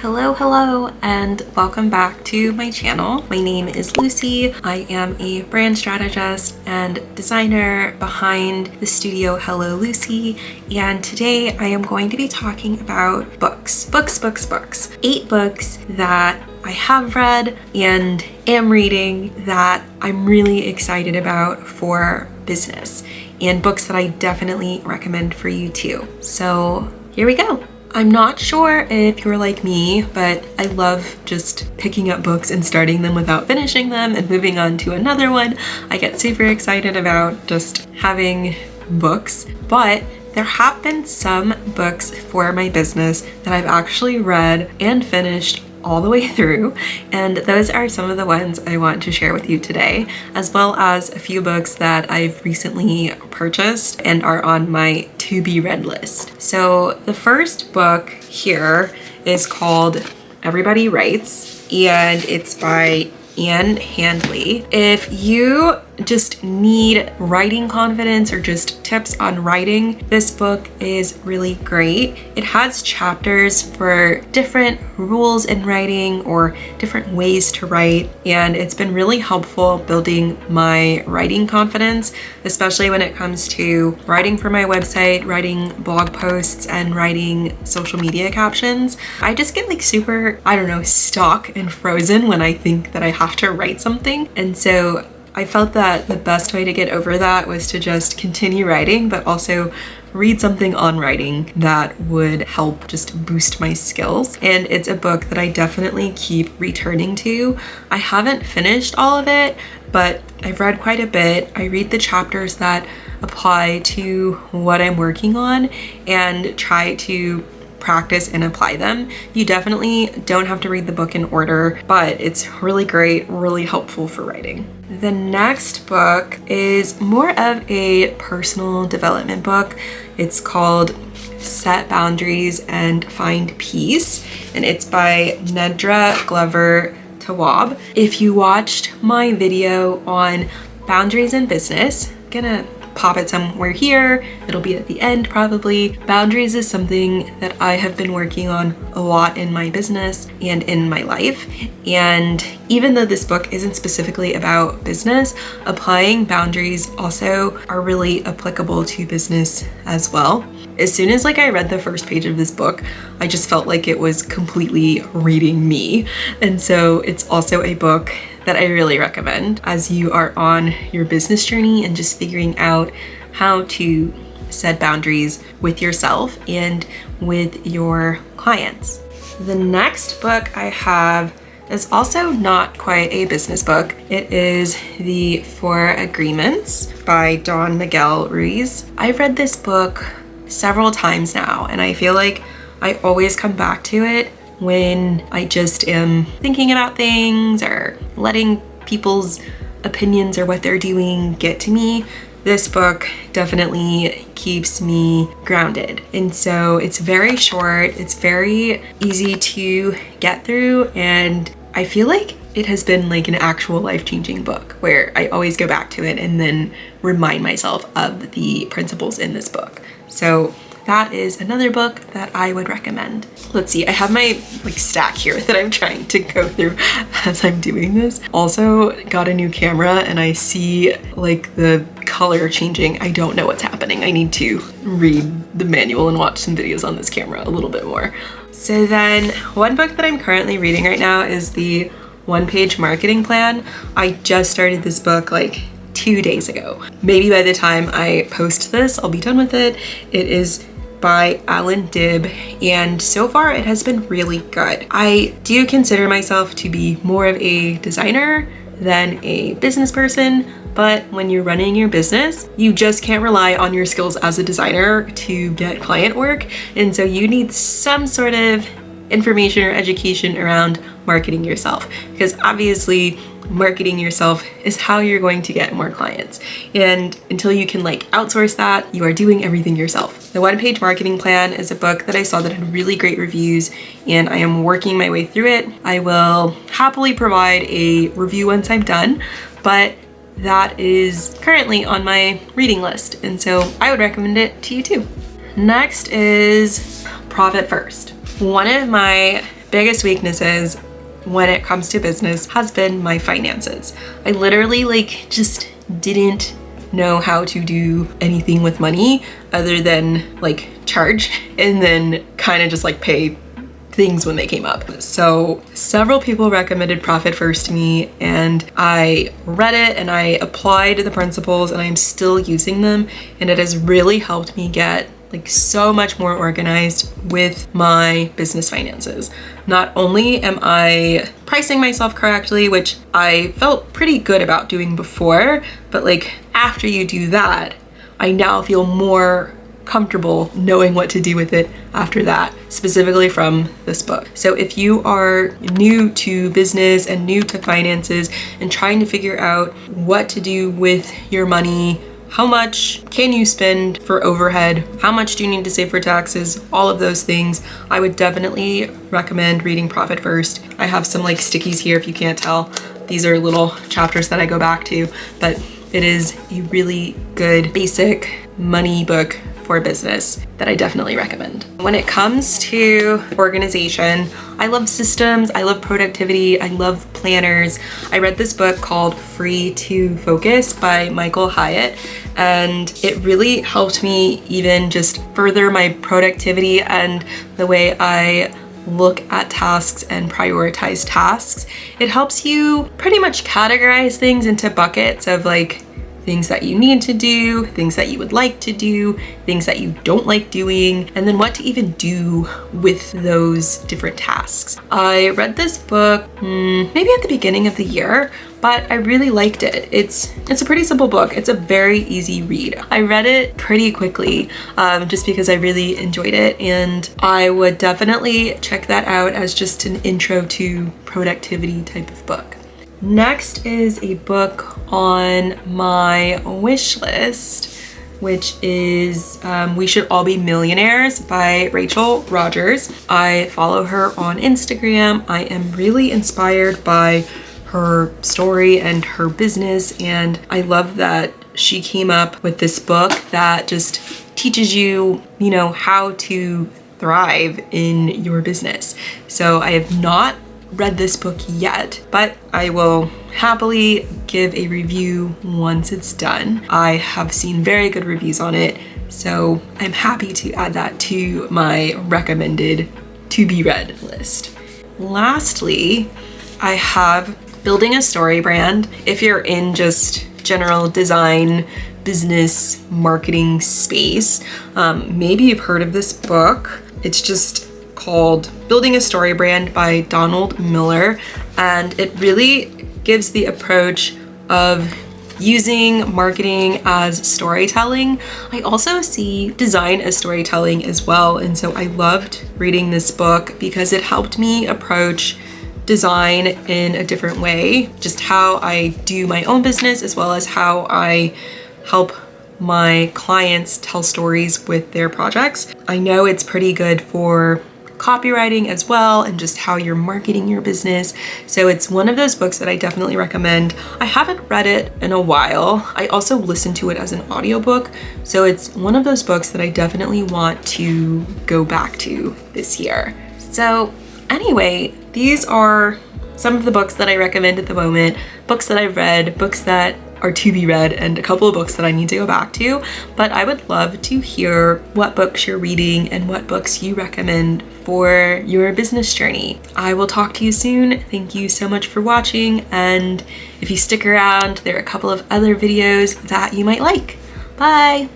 Hello, and welcome back to my channel. My name is Lucy. I am a brand strategist and designer behind the studio Hello Luci, and today I am going to be talking about books. 8 books that I have read and am reading that I'm really excited about for business, and books that I definitely recommend for you too. So here we go. I'm not sure if you're like me, but I love just picking up books and starting them without finishing them and moving on to another one. I get super excited about just having books, but there have been some books for my business that I've actually read and finished all the way through, and those are some of the ones I want to share with you today, as well as a few books that I've recently purchased and are on my to be read list. So the first book here is called Everybody Writes, and it's by Anne Handley. If you just need writing confidence or just tips on writing, this book is really great. It has chapters for different rules in writing or different ways to write, and it's been really helpful building my writing confidence, especially when it comes to writing for my website, writing blog posts, and writing social media captions. I just get like super, stuck and frozen when I think that I have to write something, and so I felt that the best way to get over that was to just continue writing, but also read something on writing that would help just boost my skills. And it's a book that I definitely keep returning to. I haven't finished all of it, but I've read quite a bit. I read the chapters that apply to what I'm working on and try to practice and apply them. You definitely don't have to read the book in order, but it's really great, really helpful for writing. The next book is more of a personal development book. It's called Set Boundaries and Find Peace, and it's by Nedra Glover Tawwab. If you watched my video on boundaries in business, I'm gonna pop it somewhere here. It'll be at the end probably. Boundaries is something that I have been working on a lot in my business and in my life. And even though this book isn't specifically about business, applying boundaries also are really applicable to business as well. As soon as I read the first page of this book, I just felt like it was completely reading me. And so it's also a book that I really recommend as you are on your business journey and just figuring out how to set boundaries with yourself and with your clients. The next book I have is also not quite a business book. It is The 4 Agreements by Don Miguel Ruiz. I've read this book several times now, and I feel like I always come back to it when I just am thinking about things or letting people's opinions or what they're doing get to me. This book definitely keeps me grounded. And so it's very short, it's very easy to get through, and I feel like it has been like an actual life-changing book where I always go back to it and then remind myself of the principles in this book. So that is another book that I would recommend. Let's see, I have my stack here that I'm trying to go through as I'm doing this. Also got a new camera and I see the color changing. I don't know what's happening. I need to read the manual and watch some videos on this camera a little bit more. So then one book that I'm currently reading right now is the One-Page Marketing Plan. I just started this book 2 days ago. Maybe by the time I post this, I'll be done with it. It is by Alan Dibb, and so far it has been really good. I do consider myself to be more of a designer than a business person, but when you're running your business, you just can't rely on your skills as a designer to get client work, and so you need some sort of information or education around marketing yourself, because obviously marketing yourself is how you're going to get more clients. And until you can outsource that, you are doing everything yourself. The One-Page Marketing Plan is a book that I saw that had really great reviews, and I am working my way through it. I will happily provide a review once I'm done, but that is currently on my reading list, and so I would recommend it to you too. Next is Profit First. One of my biggest weaknesses when it comes to business has been my finances. I literally like just didn't know how to do anything with money other than like charge and then kind of just like pay things when they came up. So several people recommended Profit First to me, and I read it and I applied the principles, and I'm still using them, and it has really helped me get like so much more organized with my business finances. Not only am I pricing myself correctly, which I felt pretty good about doing before, but like after you do that, I now feel more comfortable knowing what to do with it after that, specifically from this book. So if you are new to business and new to finances and trying to figure out what to do with your money, how much can you spend for overhead, how much do you need to save for taxes, all of those things, I would definitely recommend reading Profit First. I have some like stickies here if you can't tell. These are little chapters that I go back to, but it is a really good basic money book for business that I definitely recommend. When it comes to organization, I love systems, I love productivity, I love planners. I read this book called Free to Focus by Michael Hyatt, and it really helped me even just further my productivity and the way I look at tasks and prioritize tasks. It helps you pretty much categorize things into buckets of like things that you need to do, things that you would like to do, things that you don't like doing, and then what to even do with those different tasks. I read this book maybe at the beginning of the year, but I really liked it. It's a pretty simple book. It's a very easy read. I read it pretty quickly just because I really enjoyed it, and I would definitely check that out as just an intro to productivity type of book. Next is a book on my wish list, which is We Should All Be Millionaires by Rachel Rogers. I follow her on Instagram. I am really inspired by her story and her business, and I love that she came up with this book that just teaches you, how to thrive in your business. So I have not read this book yet, but I will happily give a review once it's done. I have seen very good reviews on it, so I'm happy to add that to my recommended to be read list. Lastly, I have Building a Story Brand. If you're in just general design, business, marketing space, maybe you've heard of this book. It's just called Building a Story Brand by Donald Miller, and it really gives the approach of using marketing as storytelling. I also see design as storytelling as well, and so I loved reading this book because it helped me approach design in a different way, just how I do my own business as well as how I help my clients tell stories with their projects. I know it's pretty good for copywriting as well, and just how you're marketing your business. So it's one of those books that I definitely recommend. I haven't read it in a while. I also listened to it as an audiobook. So it's one of those books that I definitely want to go back to this year. So anyway, these are some of the books that I recommend at the moment, books that I've read, books that are to be read, and a couple of books that I need to go back to. But I would love to hear what books you're reading and what books you recommend for your business journey. I will talk to you soon. Thank you so much for watching, and if you stick around, there are a couple of other videos that you might like. Bye!